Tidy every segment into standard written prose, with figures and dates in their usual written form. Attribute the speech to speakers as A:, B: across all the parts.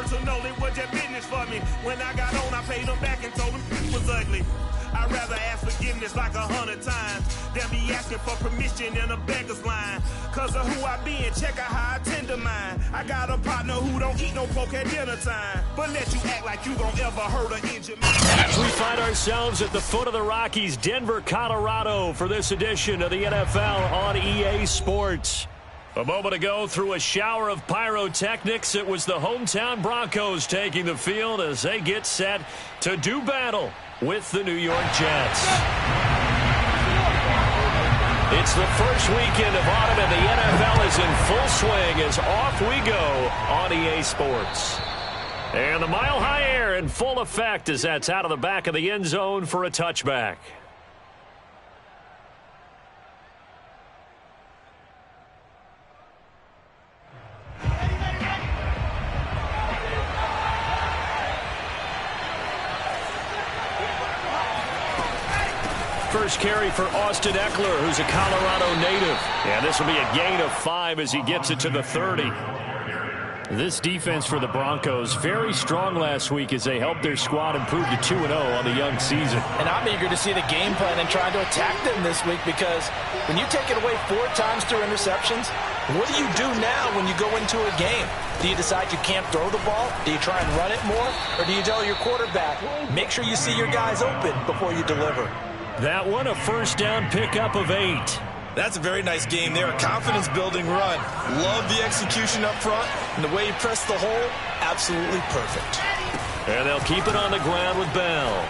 A: to know it was just business for me. When I got on, I paid them back and told them it was ugly. I'd rather ask forgiveness like 100 times than be asking for permission in a beggar's line. Cause of who I be and check out how I tend to mine. I got a partner who don't eat no pork at dinner time, but let you act like you gon' ever hurt or injure me.
B: We find ourselves at the foot of the Rockies, Denver, Colorado, for this edition of the NFL on EA Sports. A moment ago, through a shower of pyrotechnics, it was the hometown Broncos taking the field as they get set to do battle with the New York Jets. It's the first weekend of autumn, and the NFL is in full swing as off we go on EA Sports. And the mile-high air in full effect as that's out of the back of the end zone for a touchback. First carry for Austin Eckler, who's a Colorado native. And this will be a gain of 5 as he gets it to the 30. This defense for the Broncos, very strong last week as they helped their squad improve to 2-0 on the young season.
C: And I'm eager to see the game plan and trying to attack them this week, because when you take it away 4 times through interceptions, what do you do now when you go into a game? Do you decide you can't throw the ball? Do you try and run it more? Or do you tell your quarterback, make sure you see your guys open before you deliver?
B: That one, a first down pickup of 8.
D: That's a very nice game there. A confidence-building run. Love the execution up front. And the way he pressed the hole, absolutely perfect.
B: And they'll keep it on the ground with Bell.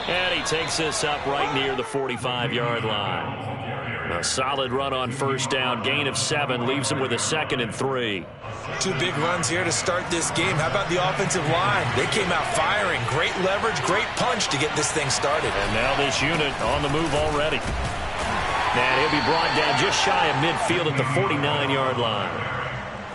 B: And he takes this up right near the 45-yard line. A solid run on first down. Gain of 7 leaves him with a 2nd and 3.
D: 2 big runs here to start this game. How about the offensive line? They came out firing. Great leverage, great punch to get this thing started.
B: And now this unit on the move already. And he'll be brought down just shy of midfield at the 49-yard line.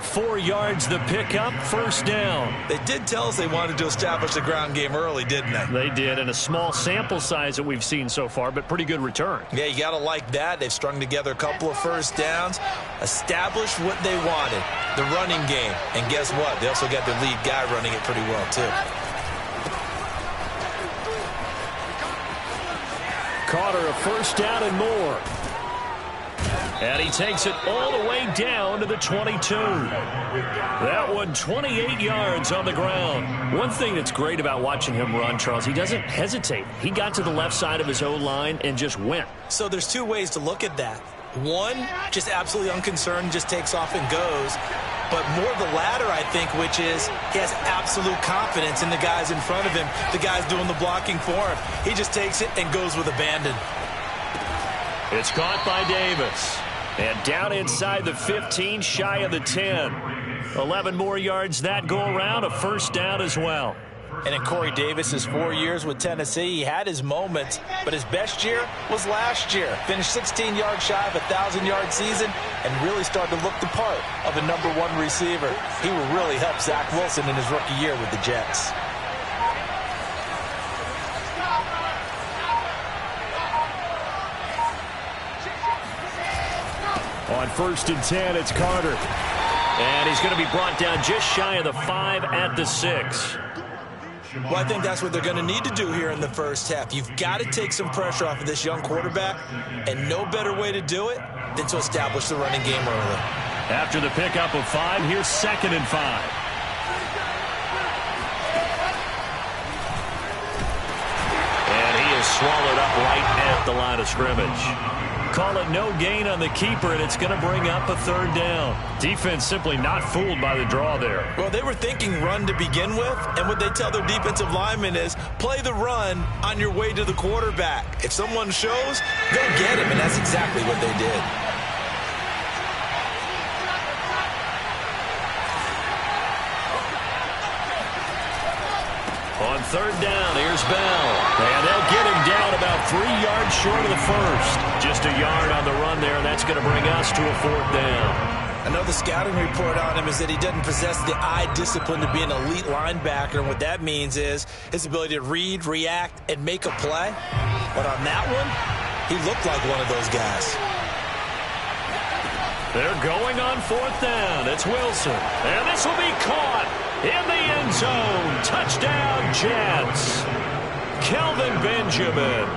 B: 4 yards the pickup, first down.
D: They did tell us they wanted to establish the ground game early, didn't they?
B: They did, and a small sample size that we've seen so far, but pretty good return.
D: Yeah, you got to like that. They've strung together a couple of first downs, established what they wanted, the running game. And guess what? They also got their lead guy running it pretty well, too.
B: Carter, a first down and more. And he takes it all the way down to the 22. That one, 28 yards on the ground. One thing that's great about watching him run, Charles, he doesn't hesitate. He got to the left side of his O-line and just went.
D: So there's 2 ways to look at that. One, just absolutely unconcerned, just takes off and goes. But more the latter, I think, which is he has absolute confidence in the guys in front of him, the guys doing the blocking for him. He just takes it and goes with abandon.
B: It's caught by Davis. And down inside the 15, shy of the 10. 11 more yards that go around, a first down as well.
C: And in Corey Davis's 4 years with Tennessee, he had his moments, but his best year was last year. Finished 16 yards shy of a 1,000-yard season and really started to look the part of a #1 receiver. He will really help Zach Wilson in his rookie year with the Jets.
B: On 1st and 10, it's Carter. And he's going to be brought down just shy of the 5 at the 6.
D: Well, I think that's what they're going to need to do here in the first half. You've got to take some pressure off of this young quarterback, and no better way to do it than to establish the running game early.
B: After the pickup of 5, here's 2nd and 5. And he is swallowed up right at the line of scrimmage. Call it no gain on the keeper, and it's going to bring up a 3rd down. Defense simply not fooled by the draw there.
D: Well, they were thinking run to begin with, and what they tell their defensive linemen is play the run on your way to the quarterback. If someone shows, go get him, and that's exactly what they did.
B: On 3rd down, here's Bell. And they'll get him down about 3 yards short of the first. Just a yard on the run there, and that's going to bring us to a 4th down.
D: I know the scouting report on him is that he doesn't possess the eye discipline to be an elite linebacker, and what that means is his ability to read, react, and make a play. But on that one, he looked like one of those guys.
B: They're going on 4th down. It's Wilson. And this will be caught In the end zone. Touchdown, Jets. Kelvin Benjamin.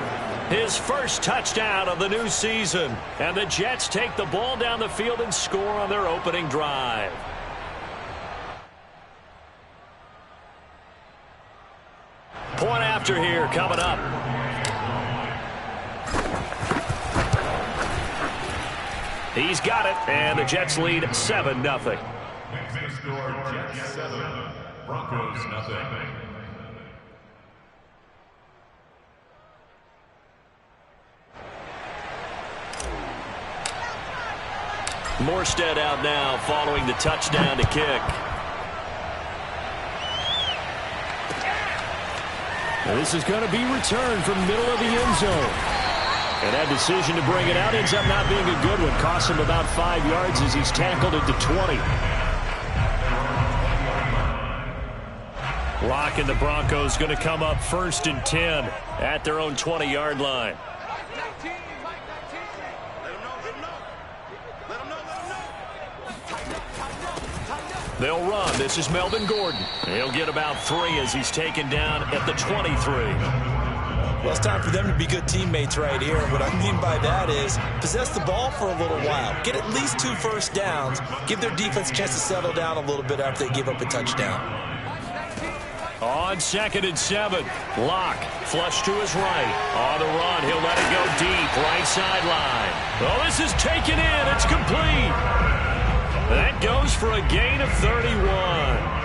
B: His first touchdown of the new season. And the Jets take the ball down the field and score on their opening drive. Point after here coming up. He's got it, and the Jets lead 7-0.
E: Next score, Jets 7, Broncos 0.
B: Morstead out now following the touchdown to kick.
F: And this is going to be returned from middle of the end zone. And that decision to bring it out ends up not being a good one. Costs him about 5 yards as he's tackled at the 20.
B: Locke and the Broncos going to come up 1st and 10 at their own 20-yard line. They'll run. This is Melvin Gordon. He'll get about 3 as he's taken down at the 23.
D: Well, it's time for them to be good teammates right here. What I mean by that is possess the ball for a little while. Get at least 2 first downs. Give their defense a chance to settle down a little bit after they give up a touchdown.
B: On 2nd and 7, Locke flush to his right. On the run, he'll let it go deep, right sideline. Oh, this is taken in. It's complete. That goes for a gain of 31.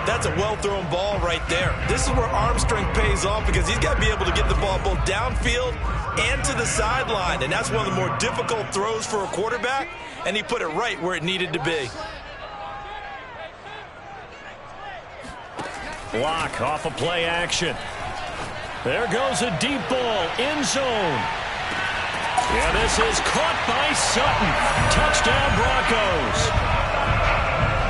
D: That's a well-thrown ball right there. This is where arm strength pays off because he's got to be able to get the ball both downfield and to the sideline. And that's one of the more difficult throws for a quarterback, and he put it right where it needed to be.
B: Locke off a play action. There goes a deep ball, end zone. Yeah, this is caught by Sutton. Touchdown, Broncos.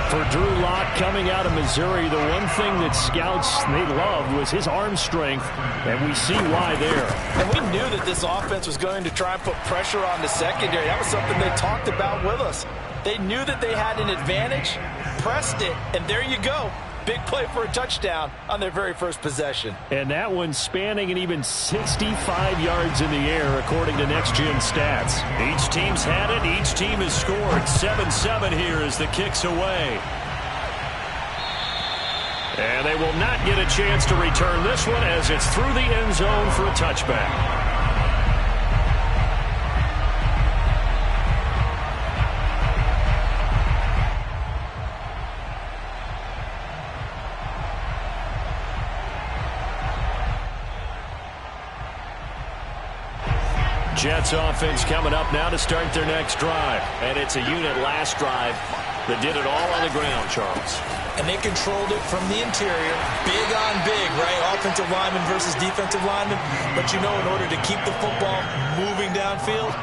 F: For Drew Lock coming out of Missouri, the one thing that scouts they loved was his arm strength, and we see why there.
C: And we knew that this offense was going to try and put pressure on the secondary. That was something they talked about with us. They knew that they had an advantage, pressed it, and there you go. Big play for a touchdown on their very first possession.
F: And that one spanning an even 65 yards in the air, according to Next Gen Stats.
B: Each team's had it. Each team has scored. 7-7 here as the kick's away. And they will not get a chance to return this one as it's through the end zone for a touchback. Jets offense coming up now to start their next drive. And it's a unit last drive that did it all on the ground, Charles.
D: And they controlled it from the interior. Big on big, right? Offensive lineman versus defensive lineman. But you know, in order to keep the football moving downfield,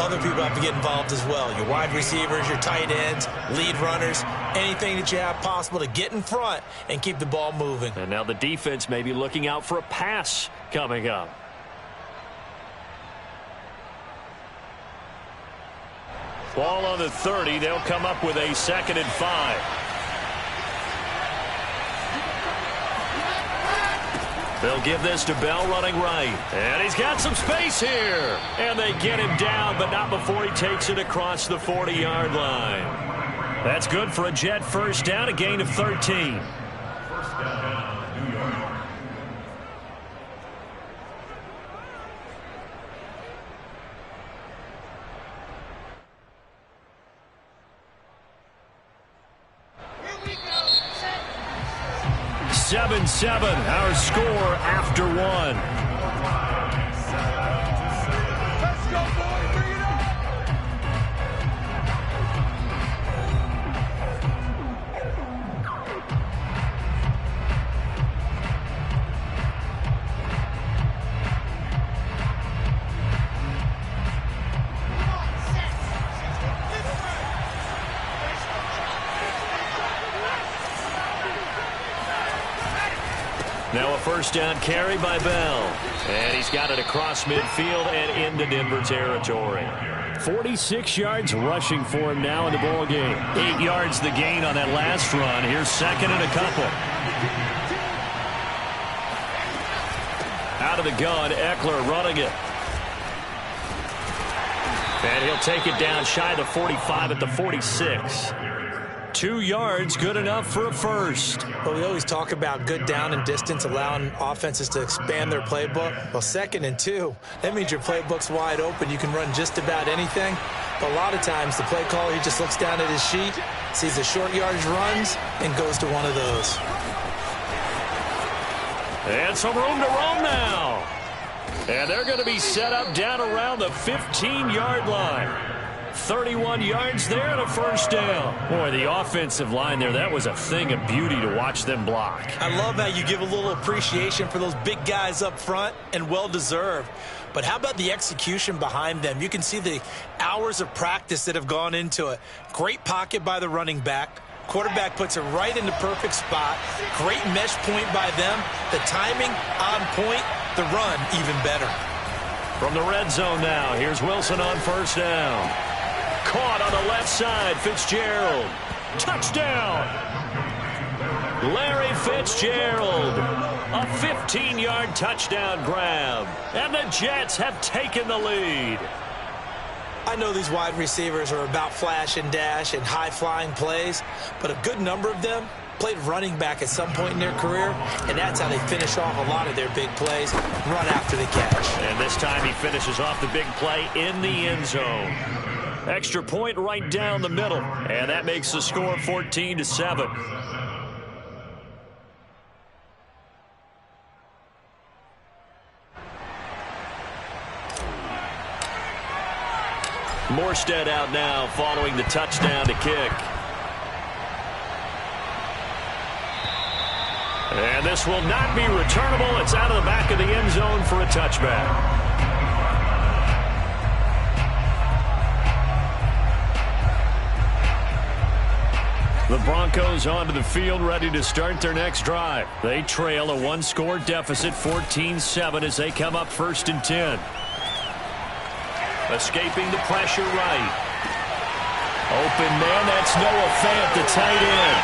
D: other people have to get involved as well. Your wide receivers, your tight ends, lead runners, anything that you have possible to get in front and keep the ball moving.
B: And now the defense may be looking out for a pass coming up. Ball on the 30. They'll come up with a 2nd and 5. They'll give this to Bell running right. And he's got some space here. And they get him down, but not before he takes it across the 40-yard line. That's good for a Jet first down, a gain of 13.
E: First down, New York.
B: Seven, our score after one.
G: Let's go, boys. Bring it up.
B: Now a first down carry by Bell. And he's got it across midfield and into Denver territory.
F: 46 yards rushing for him now in the ball game.
B: 8 yards the gain on that last run. Here's second and a couple. Out of the gun, Eckler running it. And he'll take it down shy of the 45 at the 46. 2 yards, good enough for a first.
D: Well, we always talk about good down and distance, allowing offenses to expand their playbook. Well, 2nd and 2, that means your playbook's wide open. You can run just about anything. But a lot of times, the play caller, he just looks down at his sheet, sees the short yardage runs, and goes to one of those.
B: And some room to roam now. And they're going to be set up down around the 15-yard line. 31 yards there and a first down. Boy, the offensive line there, that was a thing of beauty to watch them block.
D: I love how you give a little appreciation for those big guys up front, and well-deserved. But how about the execution behind them? You can see the hours of practice that have gone into it. Great pocket by the running back. Quarterback puts it right in the perfect spot. Great mesh point by them. The timing on point. The run even better.
B: From the red zone now, here's Wilson on first down. Caught on the left side, Fitzgerald. Touchdown! Larry Fitzgerald. A 15-yard touchdown grab. And the Jets have taken the lead.
D: I know these wide receivers are about flash and dash and high-flying plays, but a good number of them played running back at some point in their career, and that's how they finish off a lot of their big plays, run after the catch.
B: And this time he finishes off the big play in the end zone. Extra point right down the middle, and that makes the score 14-7. Morstead out now following the touchdown to kick. And this will not be returnable. It's out of the back of the end zone for a touchback. The Broncos onto the field, ready to start their next drive. They trail a one-score deficit, 14-7, as they come up 1st and 10. Escaping the pressure right. Open man, that's Noah Fant, the tight end.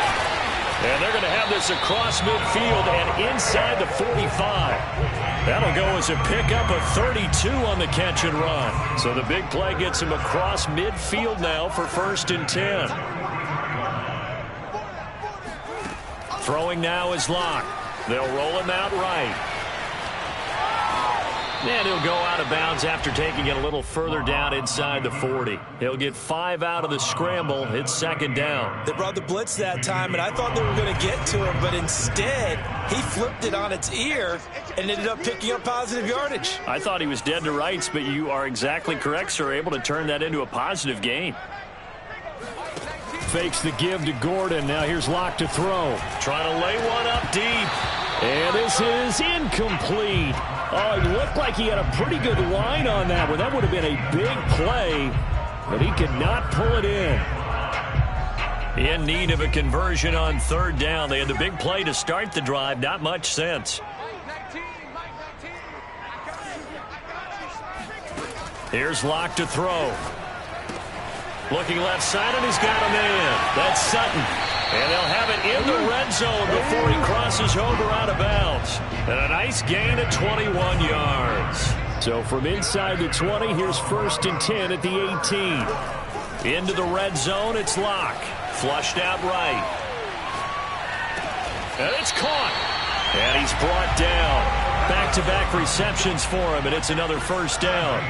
B: And they're going to have this across midfield and inside the 45. That'll go as a pickup of 32 on the catch and run. So the big play gets him across midfield now for 1st and 10. Throwing now is Locke. They'll roll him out right. And he'll go out of bounds after taking it a little further down inside the 40. He'll get 5 out of the scramble. It's 2nd down.
D: They brought the blitz that time, and I thought they were going to get to him, but instead he flipped it on its ear and ended up picking up positive yardage.
B: I thought he was dead to rights, but you are exactly correct, sir. Able to turn that into a positive gain.
F: Fakes the give to Gordon. Now here's Locke to throw.
B: Trying to lay one up deep.
F: And this is incomplete. Oh, it looked like he had a pretty good line on that one. That would have been a big play, but he could not pull it in.
B: In need of a conversion on 3rd down. They had the big play to start the drive. Not much sense. Here's Locke to throw. Looking left side, and he's got a man. That's Sutton. And they'll have it in the red zone before he crosses over out of bounds. And a nice gain of 21 yards.
F: So from inside the 20, here's 1st and 10 at the 18.
B: Into the red zone, it's Locke. Flushed out right. And it's caught. And he's brought down. Back-to-back receptions for him, and it's another 1st down.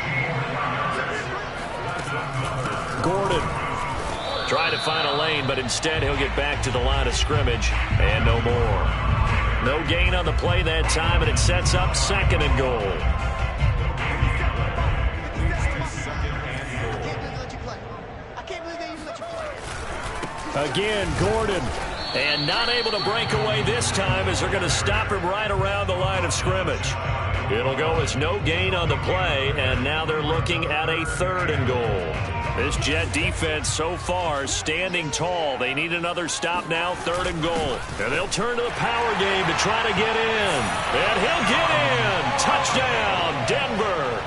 B: Gordon. Try to find a lane, but instead he'll get back to the line of scrimmage, and no more. No gain on the play that time, and it sets up 2nd and goal.
F: Again, Gordon.
B: And not able to break away this time as they're going to stop him right around the line of scrimmage. It'll go as no gain on the play, and now they're looking at a 3rd and goal. This Jet defense so far standing tall. They need another stop now, 3rd and goal. And they'll turn to the power game to try to get in. And he'll get in. Touchdown, Denver.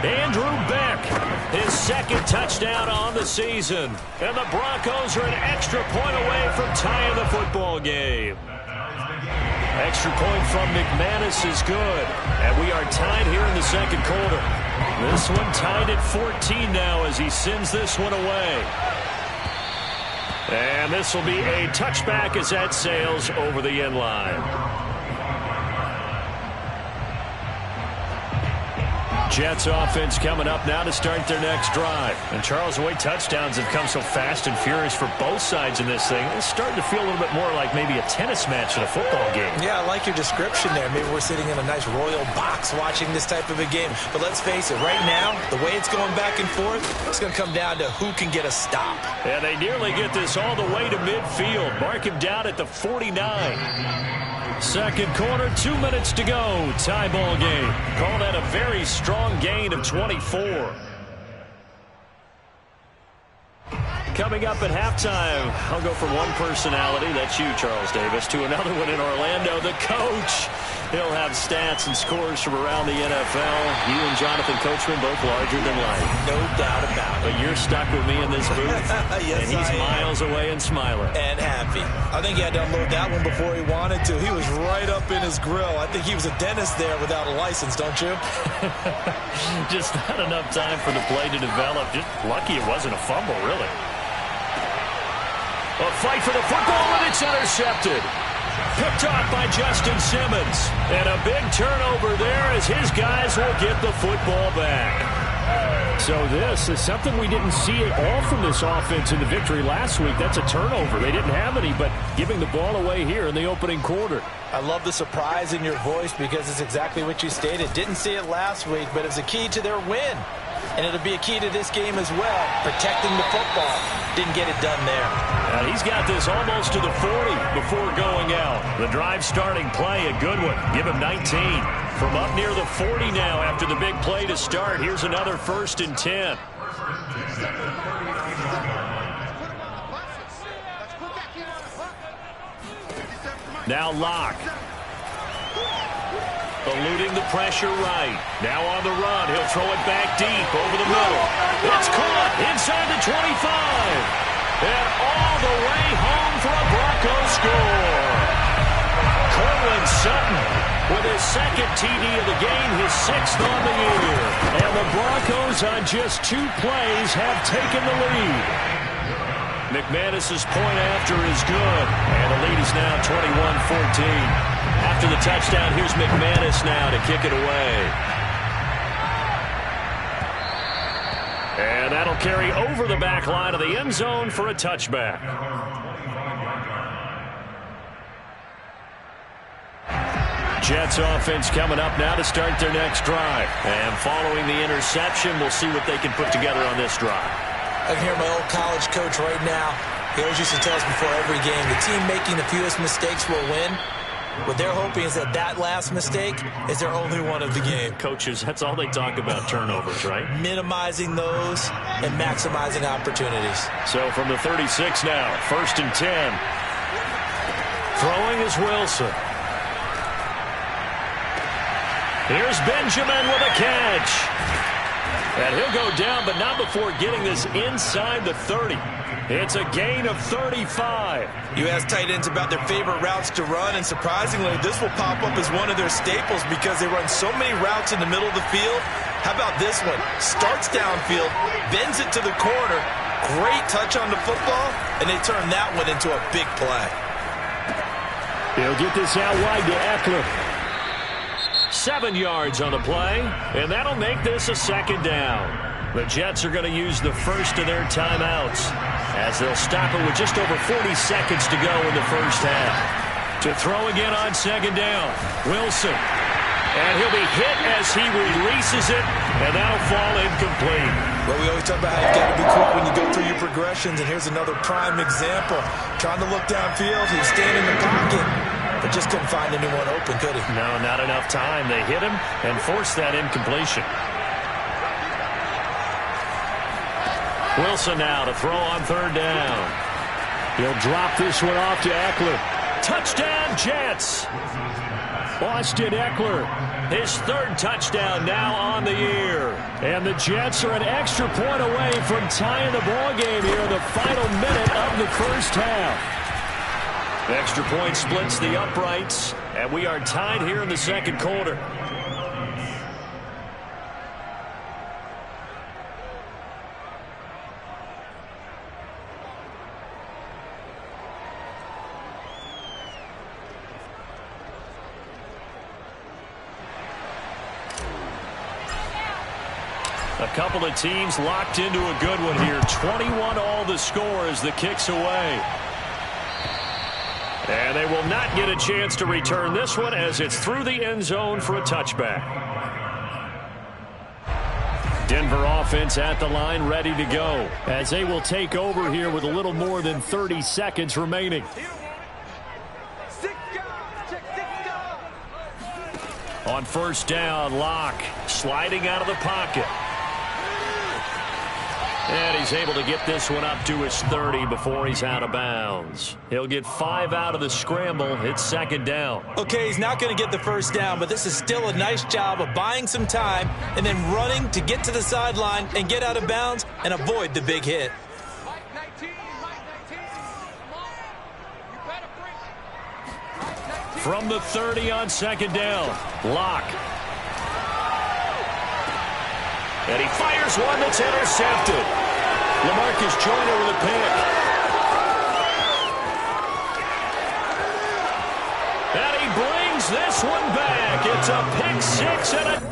B: Andrew Beck, his 2nd touchdown on the season. And the Broncos are an extra point away from tying the football game. Extra point from McManus is good. And we are tied here in the 2nd quarter. This one tied at 14 now as he sends this one away. And this will be a touchback as that sails over the end line. Jets offense coming up now to start their next drive. And Charles, the way touchdowns have come so fast and furious for both sides in this thing, it's starting to feel a little bit more like maybe a tennis match in a football game. Yeah, I like your description there. Maybe we're sitting in a nice royal box watching this type of a game. But let's face it, right now, the way it's going back and forth, it's going to come down to who can get a stop. Yeah, they nearly get this all the way to midfield. Mark him down at the 49. 2nd quarter, 2 minutes to go. Tie ball game. Call that a very strong gain of 24. Coming up at halftime, I'll go from one personality, that's you, Charles Davis, to another one in Orlando, the coach. He'll have stats and scores from around the NFL. You and Jonathan Coachman both larger than life. No doubt about it. But you're stuck with me in this booth. Yes, and he's miles away and smiling. And happy. I think he had to unload that one before he wanted to. He was right up in his grill. I think he was a dentist there without a license, don't you? Just not enough time for the play to develop. Just lucky it wasn't a fumble, really. A fight for the football, and it's intercepted. Picked off by Justin Simmons. And a big turnover there as his guys will get the football back. So this is something we didn't see at all from this offense in the victory last week. That's a turnover. They didn't have any, but giving the ball away here in the opening quarter. I love the surprise in your voice because it's exactly what you stated. Didn't see it last week, but it's a key to their win. And it'll be a key to this game as well, protecting the football. Didn't get it done there. Now he's got this almost to the 40 before going out. The drive starting play, a good one. Give him 19. From up near the 40 now after the big play to start. Here's another 1st and 10. Now Locke. Eluding the pressure right. Now on the run. He'll throw it back deep over the middle. It's caught inside the 25. And all the way home for a Broncos score. Courtland Sutton with his 2nd TD of the game, his 6th on the year. And the Broncos on just 2 plays have taken the lead. McManus's point after is good. And the lead is now 21-14. After the touchdown, here's McManus now to kick it away. And that'll carry over the back line of the end zone for a touchback. Jets offense coming up now to start their next drive. And following the interception, we'll see what they can put together on this drive. I can hear my old college coach right now. He always used to tell us before every game, the team making the fewest mistakes will win. What they're hoping is that last mistake is their only one of the game. Coaches, that's all they talk about, turnovers, right? Minimizing those and maximizing opportunities. So from the 36 now, 1st and 10. Throwing is Wilson. Here's Benjamin with a catch. And he'll go down, but not before getting this inside the 30. It's a gain of 35. You ask tight ends about their favorite routes to run, and surprisingly, this will pop up as one of their staples because they run so many routes in the middle of the field. How about this one? Starts downfield, bends it to the corner, great touch on the football, and they turn that one into a big play. They'll get this out wide to Eckler. 7 yards on the play, and that'll make this a 2nd down. The Jets are going to use the first of their timeouts as they'll stop it with just over 40 seconds to go in the first half. To throw again on 2nd down, Wilson. And he'll be hit as he releases it, and that'll fall incomplete. Well, we always talk about how you've got to be quick when you go through your progressions, and here's another prime example. Trying to look downfield, he was standing in the pocket, but just couldn't find anyone open, could he? No, not enough time. They hit him and forced that incompletion. Wilson now to throw on third down.
F: He'll drop this one off to Eckler.
B: Touchdown, Jets.
F: Austin Eckler,
B: his third touchdown now on the year.
F: And the Jets are an extra point away from tying the ball game here in the final minute of the first half.
B: The extra point splits the uprights, and we are tied here in the second quarter. A couple of teams locked into a good one here. 21 all the score as the kick's away. And they will not get a chance to return this one as it's through the end zone for a touchback.
F: Denver offense at the line ready to go as they will take over here with a little more than 30 seconds remaining.
B: On first down, Locke sliding out of the pocket. And he's able to get this one up to his 30 before he's out of bounds. He'll get 5 out of the scramble. It's second down.
D: Okay, he's not going to get the first down, but this is still a nice job of buying some time and then running to get to the sideline and get out of bounds and avoid the big hit.
B: From the 30 on second down, Locke. And he fires one that's intercepted. LaMarcus Joyner with a pick. And he brings this one back. It's a pick six and a...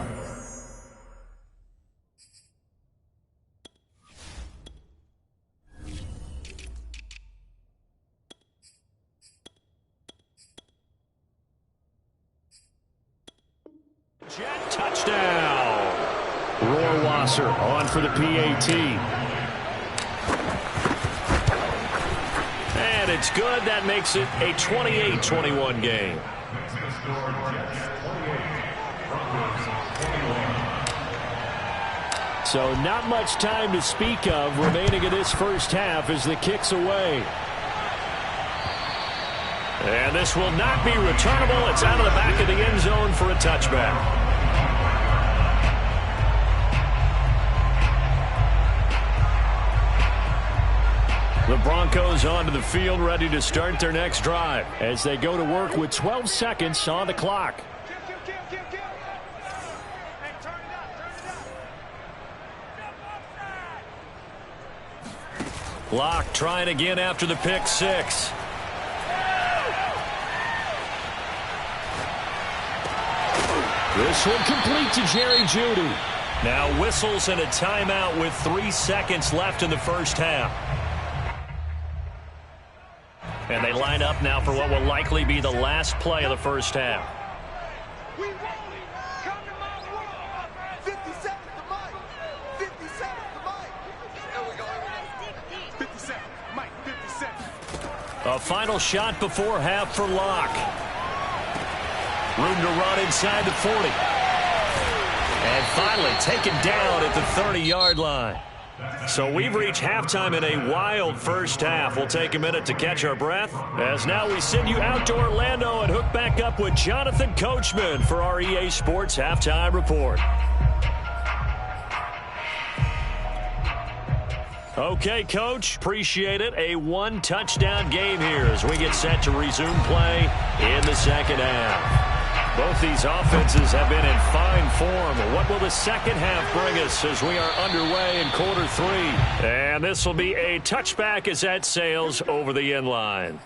B: Jet touchdown.
F: Rohrwasser on for the PAT.
B: And it's good. That makes it a 28-21 game.
F: So not much time to speak of remaining in this first half as the kick's away.
B: And this will not be returnable. It's out of the back of the end zone for a touchback. The Broncos onto the field ready to start their next drive
F: as they go to work with 12 seconds on the clock.
B: Locke trying again after the pick six.
F: This one complete to Jerry Jeudy.
B: Now whistles and a timeout with 3 seconds left in the first half. And they line up now for what will likely be the last play of the first half.
G: We won't come to my world. 50 seconds to Mike. 50 seconds to Mike. There we go. 50 seconds. Mike, 50 seconds.
B: A final shot before half for Locke. Room to run inside the 40. And finally taken down at the 30-yard line. So we've reached halftime in a wild first half. We'll take a minute to catch our breath as now we send you out to Orlando and hook back up with Jonathan Coachman for our EA Sports Halftime Report. Okay, Coach, appreciate it. A one-touchdown game here as we get set to resume play in the second half. Both these offenses have been in fine form. What will the second half bring us as we are underway in quarter three? And this will be a touchback as that sails over the end line.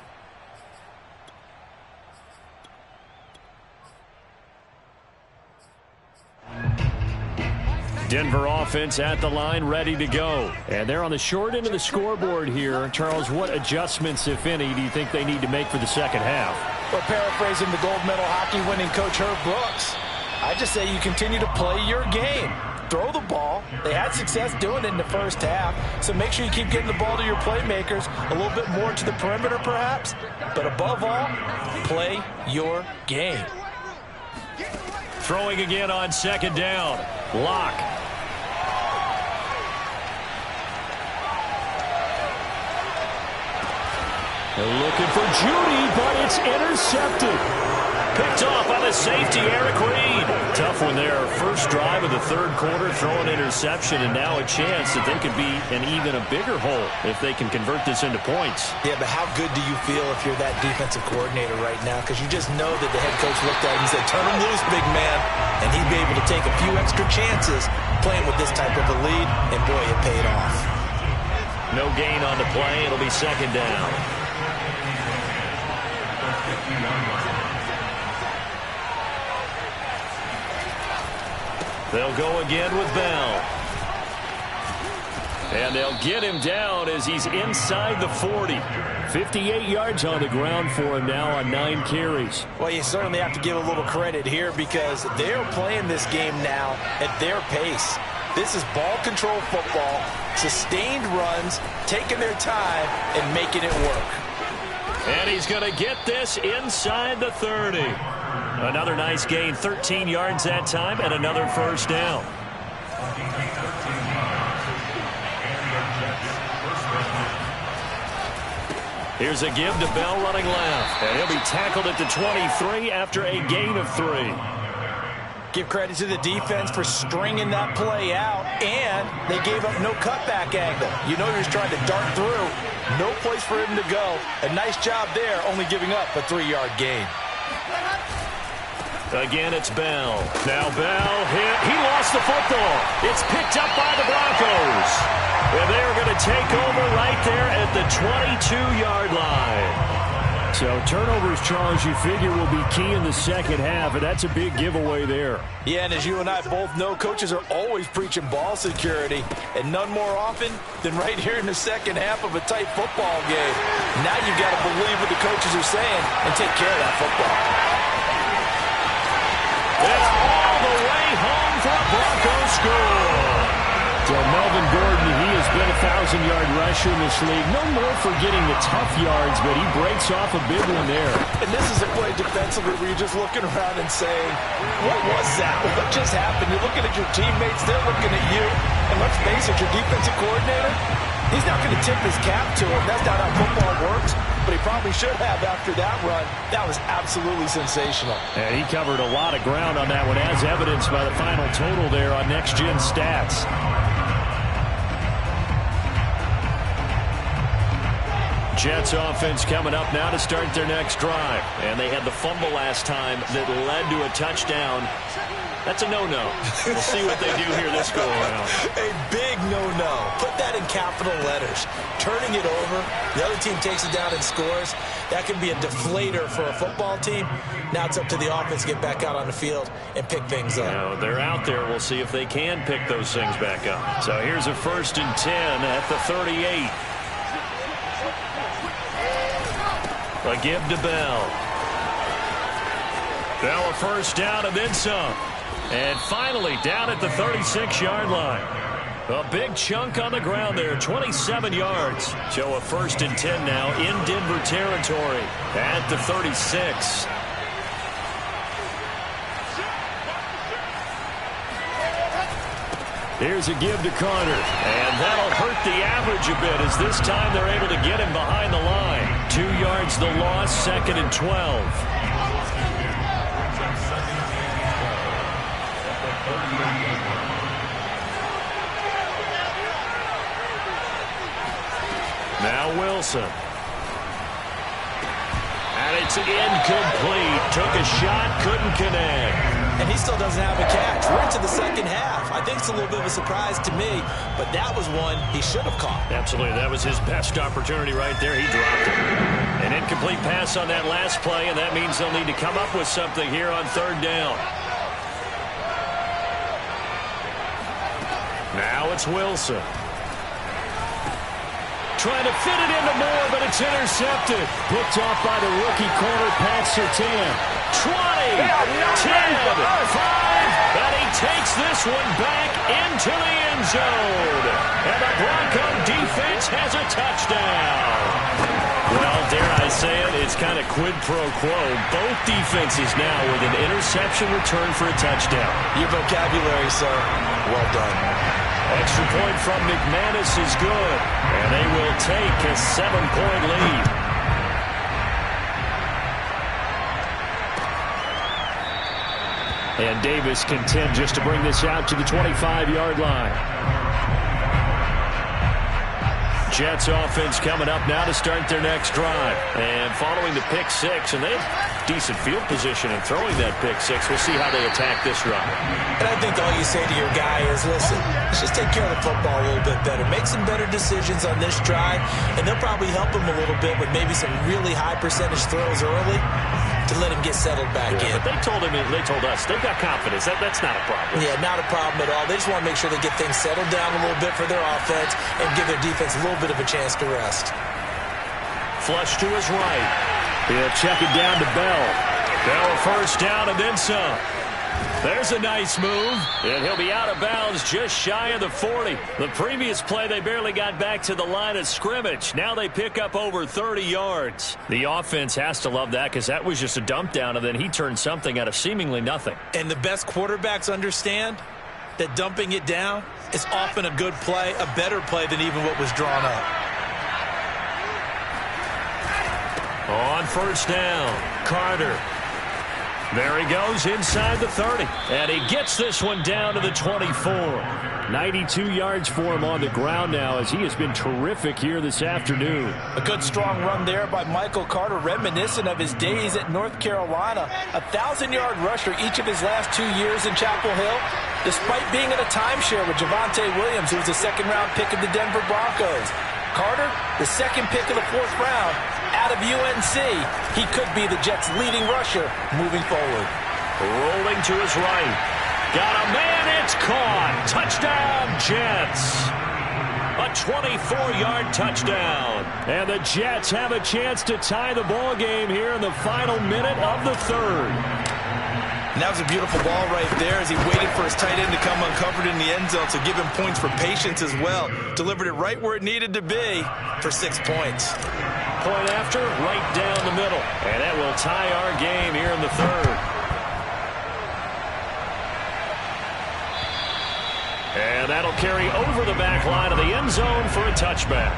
F: Denver offense at the line ready to go. And they're on the short end of the scoreboard here. Charles, what adjustments, if any, do you think they need to make for the second half?
C: Well, paraphrasing the gold medal hockey winning coach Herb Brooks, I just say you continue to play your game. Throw the ball. They had success doing it in the first half, so make sure you keep getting the ball to your playmakers, a little bit more to the perimeter perhaps, but above all, play your game.
B: Throwing again on second down. Locke.
F: They're looking for Judy, but it's intercepted.
B: Picked off by the safety, Eric Reed. Tough one there. First drive of the third quarter, throwing interception, and now a chance that they could be in even a bigger hole if they can convert this into points.
D: Yeah, but how good do you feel if you're that defensive coordinator right now? Because you just know that the head coach looked at him and said, turn him loose, big man. And he'd be able to take a few extra chances playing with this type of a lead, and boy, it paid off.
B: No gain on the play. It'll be second down. They'll go again with Bell. And they'll get him down as he's inside the 40.
F: 58 yards on the ground for him now on 9 carries.
D: Well, you certainly have to give a little credit here because they're playing this game now at their pace. This is ball control football, sustained runs, taking their time, and making it work.
B: And he's going to get this inside the 30. Another nice gain, 13 yards that time, and another first down. Here's a give to Bell running left. And he'll be tackled at the 23 after a gain of 3.
D: Give credit to the defense for stringing that play out, and they gave up no cutback angle. You know he was trying to dart through. No place for him to go. A nice job there, only giving up a 3-yard gain.
B: Again, it's Bell. Now Bell hit. He lost the football. It's picked up by the Broncos. And they're going to take over right there at the 22-yard line.
F: So turnovers, Charles, you figure will be key in the second half, and that's a big giveaway there.
D: Yeah, and as you and I both know, coaches are always preaching ball security, and none more often than right here in the second half of a tight football game. Now you've got to believe what the coaches are saying and take care of that football.
B: It's all the way home for a Broncos score.
F: So Melvin Gordon, he has been a 1,000-yard rusher in this league. No more for getting the tough yards, but he breaks off a big one there.
D: And this is a play defensively where you're just looking around and saying, what was that? What just happened? You're looking at your teammates, they're looking at you. And let's face it, your defensive coordinator, he's not going to tip his cap to him. That's not how football works. But he probably should have after that run. That was absolutely sensational.
F: And he covered a lot of ground on that one, as evidenced by the final total there on Next Gen Stats.
B: Jets offense coming up now to start their next drive. And they had the fumble last time that led to a touchdown. That's a no-no. We'll see what they do here this go-around.
D: A big no-no. Put that in capital letters. Turning it over, the other team takes it down and scores. That can be a deflator for a football team. Now it's up to the offense to get back out on the field and pick things up.
B: Now, they're out there. We'll see if they can pick those things back up. So here's a 1st and 10 at the 38. A give to Bell. Bell a first down and then some. And finally down at the 36-yard line. A big chunk on the ground there, 27 yards. So a 1st and 10 now in Denver territory at the 36.
F: Here's a give to Carter.
B: And that'll hurt the average a bit as this time they're able to get him behind the line. 2 yards the loss, 2nd and 12. Now Wilson. And it's incomplete. Took a shot, couldn't connect.
D: And he still doesn't have a catch. We're into the second half. I think it's a little bit of a surprise to me, but that was one he should have caught.
B: Absolutely. That was his best opportunity right there. He dropped it. An incomplete pass on that last play, and that means they'll need to come up with something here on 3rd down. Now it's Wilson. Trying to fit it into Moore, but it's intercepted.
F: Picked off by the rookie corner, Pat Surtain.
B: 20, 10, 5, and he takes this one back into the end zone. And the Bronco defense has a touchdown. Well, dare I say it, it's kind of quid pro quo. Both defenses now with an interception return for a touchdown.
D: Your vocabulary, sir. Well done.
B: Extra point from McManus is good, and they will take a 7-point lead.
F: And Davis content just to bring this out to the 25-yard line. Jets offense coming up now to start their next drive. And following the pick six, and they have decent field position in throwing that pick six. We'll see how they attack this run.
D: And I think all you say to your guy is, listen, let's just take care of the football a little bit better. Make some better decisions on this drive, and they'll probably help him a little bit with maybe some really high percentage throws early to let him get settled back in.
B: But they told us, they've got confidence. That's not a problem.
D: Yeah, not a problem at all. They just want to make sure they get things settled down a little bit for their offense and give their defense a little bit of a chance to rest.
B: Flush to his right. He'll check it down to Bell. Bell first down and then some. There's a nice move, and he'll be out of bounds just shy of the 40. The previous play, they barely got back to the line of scrimmage. Now they pick up over 30 yards. The offense has to love that because that was just a dump down, and then he turned something out of seemingly nothing.
D: And the best quarterbacks understand that dumping it down is often a good play, a better play than even what was drawn up.
B: On first down, Carter. There he goes inside the 30. And he gets this one down to the 24.
F: 92 yards for him on the ground now as he has been terrific here this afternoon.
C: A good strong run there by Michael Carter, reminiscent of his days at North Carolina. 1,000-yard rusher each of his last 2 years in Chapel Hill, despite being in a timeshare with Javonte Williams, who was a second-round pick of the Denver Broncos. Carter, the second pick of the 4th round, out of UNC. He could be the Jets' leading rusher moving forward.
B: Rolling to his right. Got a man, it's caught. Touchdown, Jets. A 24-yard touchdown.
F: And the Jets have a chance to tie the ball game here in the final minute of the 3rd.
D: And that was a beautiful ball right there as he waited for his tight end to come uncovered in the end zone to give him points for patience as well. Delivered it right where it needed to be for 6 points.
B: Point after, right down the middle. And that will tie our game here in the 3rd. And that'll carry over the back line of the end zone for a touchback.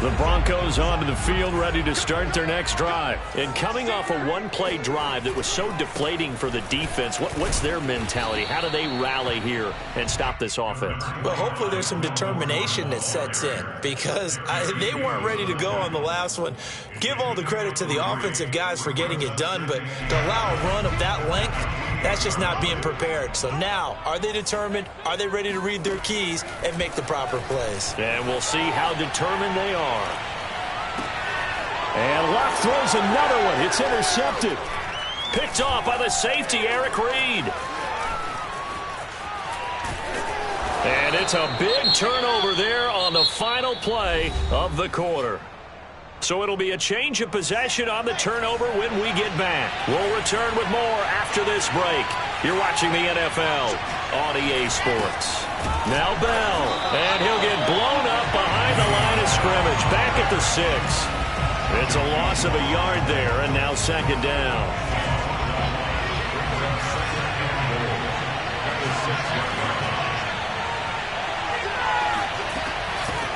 B: The Broncos onto the field, ready to start their next drive. And coming off a one-play drive that was so deflating for the defense, what's their mentality? How do they rally here and stop this offense?
D: Well, hopefully there's some determination that sets in because they weren't ready to go on the last one. Give all the credit to the offensive guys for getting it done, but to allow a run of that length, that's just not being prepared. So now, are they determined? Are they ready to read their keys and make the proper plays?
B: And we'll see how determined they are. And Luck throws another one. It's intercepted. Picked off by the safety, Eric Reed. And it's a big turnover there on the final play of the quarter. So it'll be a change of possession on the turnover when we get back. We'll return with more after this break. You're watching the NFL on EA Sports. Now Bell, and he'll get blown up behind the line of scrimmage, back at the 6. It's a loss of a yard there, and now second down.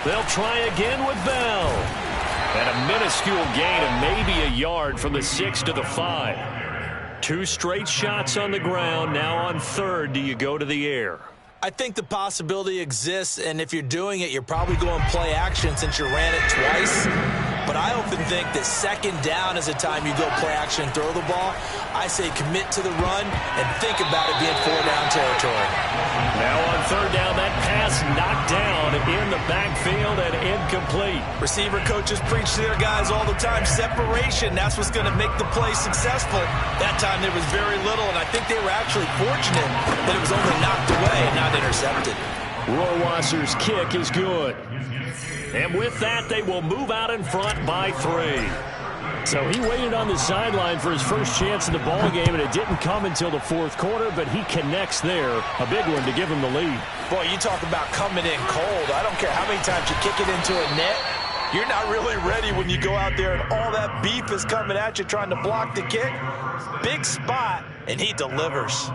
B: They'll try again with Bell. And a minuscule gain of maybe a yard from the 6 to the 5. 2 straight shots on the ground. Now on 3rd, do you go to the air?
D: I think the possibility exists, and if you're doing it, you're probably going play action since you ran it twice. But I often think that second down is a time you go play action and throw the ball. I say commit to the run and think about it being 4-down territory.
B: Now on 3rd down, that pass knocked down in the backfield and incomplete.
D: Receiver coaches preach to their guys all the time. Separation, that's what's going to make the play successful. That time there was very little, and I think they were actually fortunate that it was only knocked away and not intercepted.
F: Rohrwasser's kick is good.
B: And with that, they will move out in front by 3.
F: So he waited on the sideline for his first chance in the ball game, and it didn't come until the 4th quarter, but he connects there. A big one to give him the lead.
D: Boy, you talk about coming in cold. I don't care how many times you kick it into a net. You're not really ready when you go out there and all that beef is coming at you trying to block the kick. Big spot, and he delivers.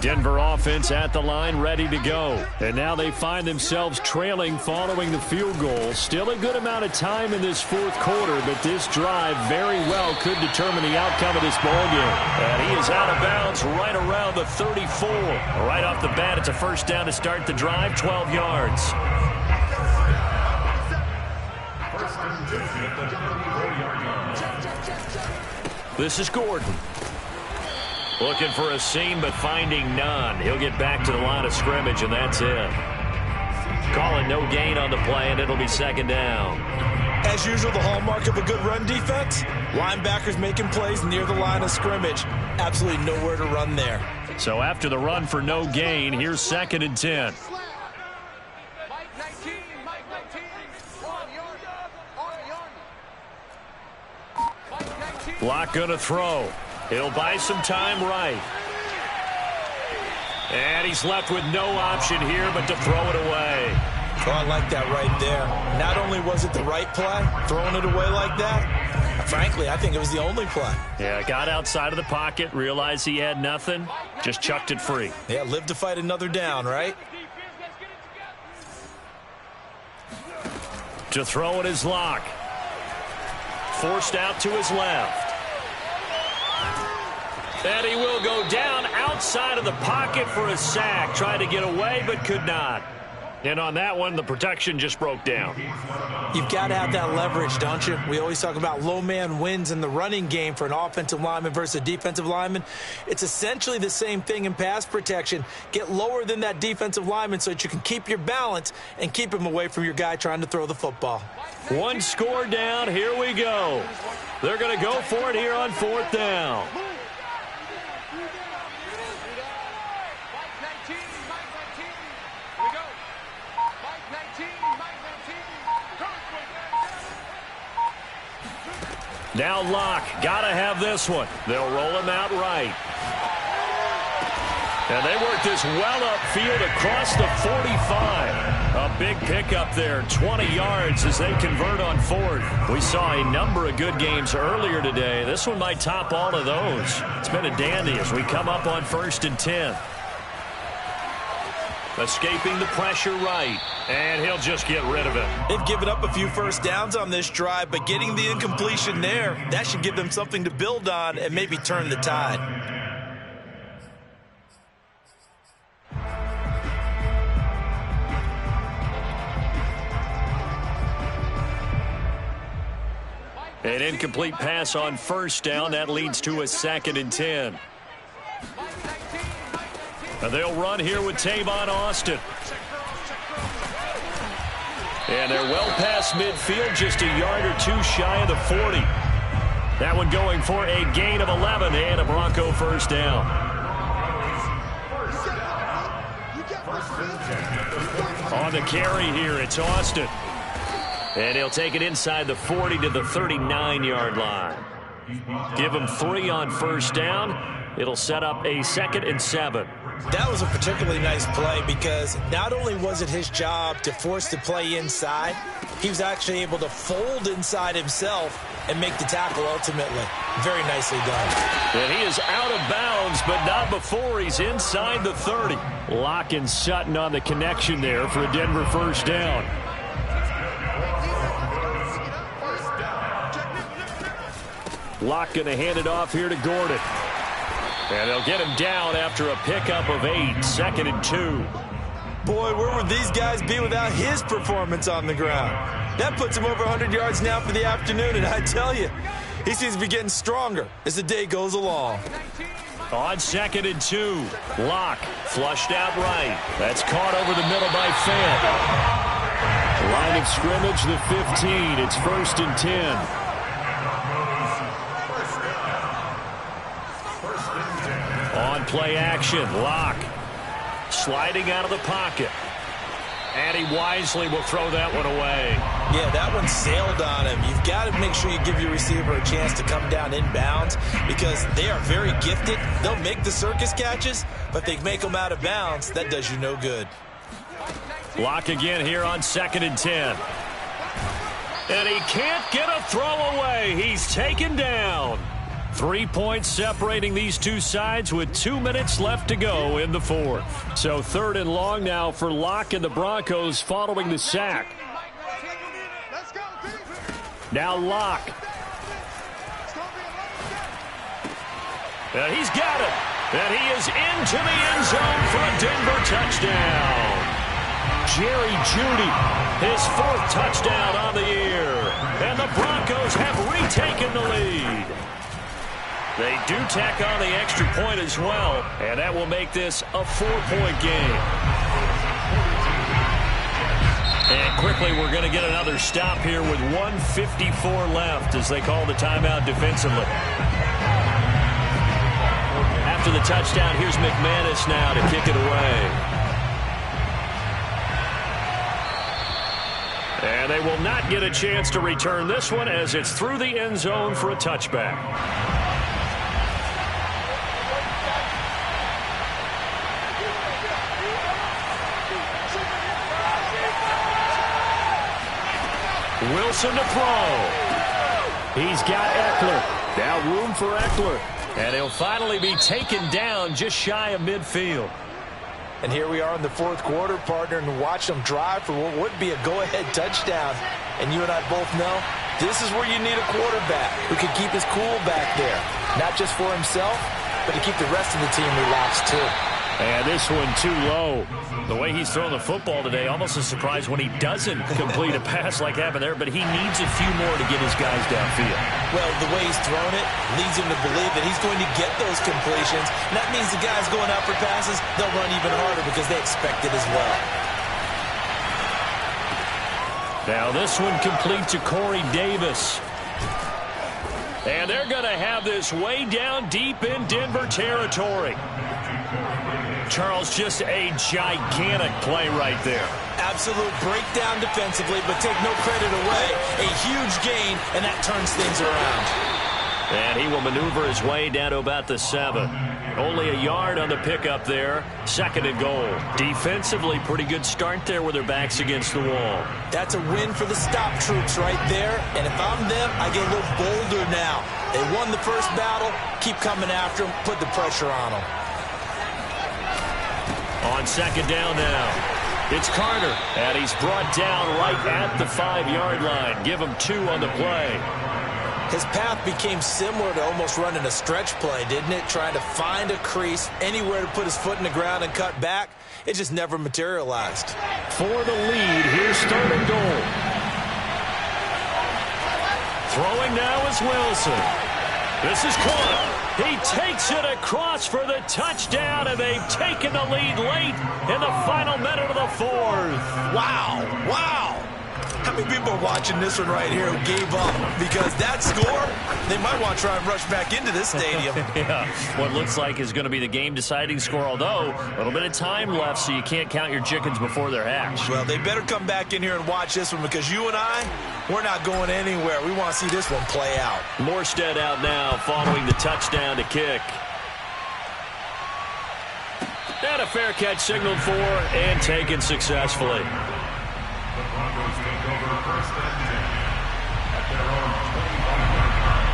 F: Denver offense at the line, ready to go. And now they find themselves trailing following the field goal. Still a good amount of time in this fourth quarter, but this drive very well could determine the outcome of this ballgame. And he is out of bounds right around the 34. Right off the bat, it's a first down to start the drive, 12 yards. This is Gordon. Looking for a seam, but finding none. He'll get back to the line of scrimmage, and that's it. Calling no gain on the play, and it'll be second down.
D: As usual, the hallmark of a good run defense, linebackers making plays near the line of scrimmage. Absolutely nowhere to run there.
F: So after the run for no gain, here's 2nd and 10. Block gonna throw. He'll buy some time right. And he's left with no option here but to throw it away.
D: Oh, I like that right there. Not only was it the right play, throwing it away like that, frankly, I think it was the only play.
F: Yeah, got outside of the pocket, realized he had nothing, just chucked it free.
D: Yeah, live to fight another down, right?
F: To throw it is Locke. Forced out to his left. And he will go down outside of the pocket for a sack. Tried to get away, but could not. And on that one, the protection just broke down.
D: You've got to have that leverage, don't you? We always talk about low man wins in the running game for an offensive lineman versus a defensive lineman. It's essentially the same thing in pass protection. Get lower than that defensive lineman so that you can keep your balance and keep him away from your guy trying to throw the football.
F: One score down. Here we go. They're going to go for it here on 4th down. Now Locke, gotta have this one. They'll roll him out right. And they work this well upfield across the 45. A big pickup there, 20 yards as they convert on 4th. We saw a number of good games earlier today. This one might top all of those. It's been a dandy as we come up on 1st and 10. Escaping the pressure right, and he'll just get rid of it.
D: They've given up a few first downs on this drive, but getting the incompletion there, that should give them something to build on and maybe turn the tide.
F: An incomplete pass on 1st down. That leads to a 2nd and 10. And they'll run here with Tavon Austin. And they're well past midfield, just a yard or two shy of the 40. That one going for a gain of 11 and a Bronco first down. On the carry here, it's Austin. And he'll take it inside the 40 to the 39-yard line. Give him 3 on 1st down. It'll set up a 2nd and 7.
D: That was a particularly nice play because not only was it his job to force the play inside, he was actually able to fold inside himself and make the tackle ultimately. Very nicely done.
F: And he is out of bounds, but not before he's inside the 30. Locke and Sutton on the connection there for a Denver first down. Locke going to hand it off here to Gordon. And they'll get him down after a pickup of 8, 2nd and 2.
D: Boy, where would these guys be without his performance on the ground? That puts him over 100 yards now for the afternoon, and I tell you, he seems to be getting stronger as the day goes along.
F: On 2nd and 2, Locke flushed out right. That's caught over the middle by Fant. Line of scrimmage, the 15. It's 1st and 10. On play action, Locke sliding out of the pocket. And he wisely will throw that one away.
D: Yeah, that one sailed on him. You've got to make sure you give your receiver a chance to come down inbounds because they are very gifted. They'll make the circus catches, but they make them out of bounds. That does you no good.
F: Locke again here on 2nd and 10. And he can't get a throw away. He's taken down. 3 points separating these two sides with 2 minutes left to go in the fourth. So 3rd and long now for Locke and the Broncos following the sack. Now Locke. And he's got it. And he is into the end zone for a Denver touchdown. Jerry Jeudy, his 4th touchdown on the year. And the Broncos have retaken the lead. They do tack on the extra point as well, and that will make this a 4-point game. And quickly, we're going to get another stop here with 1:54 left as they call the timeout defensively. After the touchdown, here's McManus now to kick it away. And they will not get a chance to return this one as it's through the end zone for a touchback. Wilson to throw. He's got Eckler. Now room for Eckler. And he'll finally be taken down just shy of midfield.
C: And here we are in the fourth quarter, partner, and watch them drive for what would be a go-ahead touchdown. And you and I both know this is where you need a quarterback who can keep his cool back there. Not just for himself, but to keep the rest of the team relaxed too.
F: And this one too low. The way he's throwing the football today, almost a surprise when he doesn't complete a pass like happened there, but he needs a few more to get his guys downfield.
C: Well, the way he's thrown it leads him to believe that he's going to get those completions. And that means the guys going out for passes, they'll run even harder because they expect it as well.
F: Now this one complete to Corey Davis. And they're going to have this way down deep in Denver territory. Charles, just a gigantic play right there.
C: Absolute breakdown defensively, but take no credit away. A huge gain, and that turns things around.
F: And he will maneuver his way down to about the 7. Only a yard on the pickup there. 2nd and goal. Defensively, pretty good start there with their backs against the wall.
C: That's a win for the stop troops right there. And if I'm them, I get a little bolder now. They won the first battle. Keep coming after them. Put the pressure on them.
F: On 2nd down now, it's Carter, and he's brought down right at the 5-yard line. Give him 2 on the play.
C: His path became similar to almost running a stretch play, didn't it? Trying to find a crease, anywhere to put his foot in the ground and cut back. It just never materialized.
F: For the lead, here's 3rd and goal. Throwing now is Wilson. This is caught. He takes it across for the touchdown, and they've taken the lead late in the final minute of the 4th.
C: Wow, wow. How many people are watching this one right here who gave up? Because that score, they might want to try and rush back into this stadium.
F: Yeah, what looks like is going to be the game-deciding score, although a little bit of time left, so you can't count your chickens before they're hatched.
C: Well, they better come back in here and watch this one because you and I, we're not going anywhere. We want to see this one play out.
F: Morstead out now following the touchdown to kick. And a fair catch signaled for and taken successfully.
E: The Broncos take over 1st and 10 at their own 25-yard line.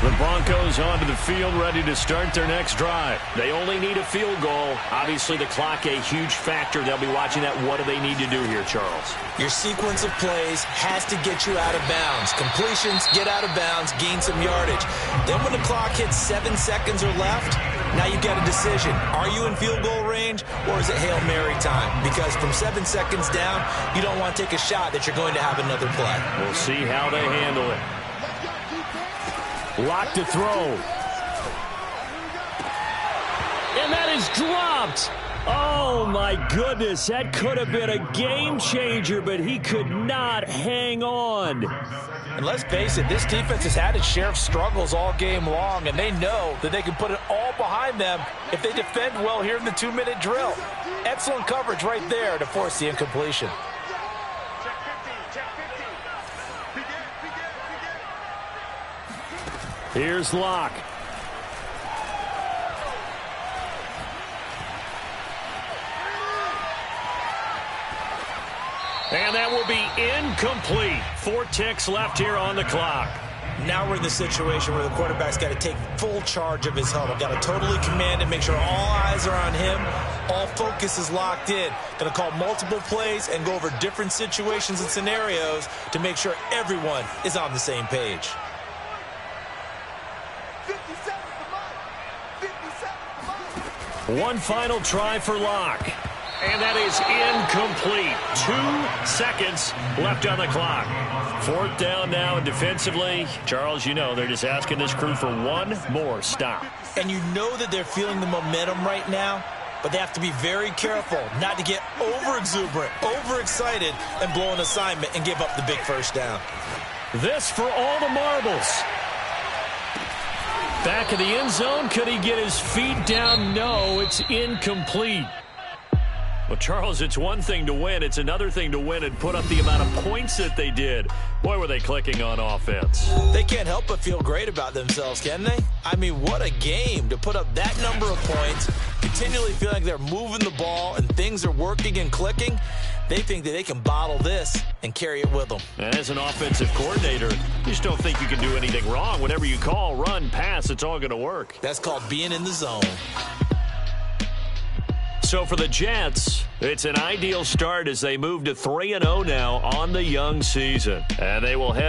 F: The Broncos onto the field, ready to start their next drive. They only need a field goal. Obviously, the clock a huge factor. They'll be watching that. What do they need to do here, Charles?
C: Your sequence of plays has to get you out of bounds. Completions, get out of bounds, gain some yardage. Then when the clock hits 7 seconds or left, now you've got a decision. Are you in field goal range, or is it Hail Mary time? Because from 7 seconds down, you don't want to take a shot that you're going to have another play.
F: We'll see how they handle it. Lock to throw. And that is dropped. Oh, my goodness. That could have been a game changer, but he could not hang on.
C: And let's face it, this defense has had its share of struggles all game long, and they know that they can put it all behind them if they defend well here in the 2-minute drill. Excellent coverage right there to force the incompletion.
F: Here's Locke.
B: And that will be incomplete. 4 ticks left here on the clock.
D: Now we're in the situation where the quarterback's got to take full charge of his huddle. Got to totally command it, make sure all eyes are on him. All focus is locked in. Going to call multiple plays and go over different situations and scenarios to make sure everyone is on the same page.
G: 57 to Mike. 57 to Mike.
B: One final try for Locke. And that is incomplete. 2 seconds left on the clock. 4th down now, and defensively, Charles, you know, they're just asking this crew for one more stop.
D: And you know that they're feeling the momentum right now, but they have to be very careful not to get over-exuberant, overexcited, and blow an assignment and give up the big first down.
B: This for all the marbles. Back in the end zone, could he get his feet down? No, it's incomplete. Well, Charles, it's one thing to win. It's another thing to win and put up the amount of points that they did. Boy, were they clicking on offense.
D: They can't help but feel great about themselves, can they? I mean, what a game to put up that number of points, continually feeling like they're moving the ball and things are working and clicking. They think that they can bottle this and carry it with them.
B: And as an offensive coordinator, you just don't think you can do anything wrong. Whatever you call, run, pass, it's all going to work.
D: That's called being in the zone.
B: So for the Jets, it's an ideal start as they move to 3-0 now on the young season. And they will head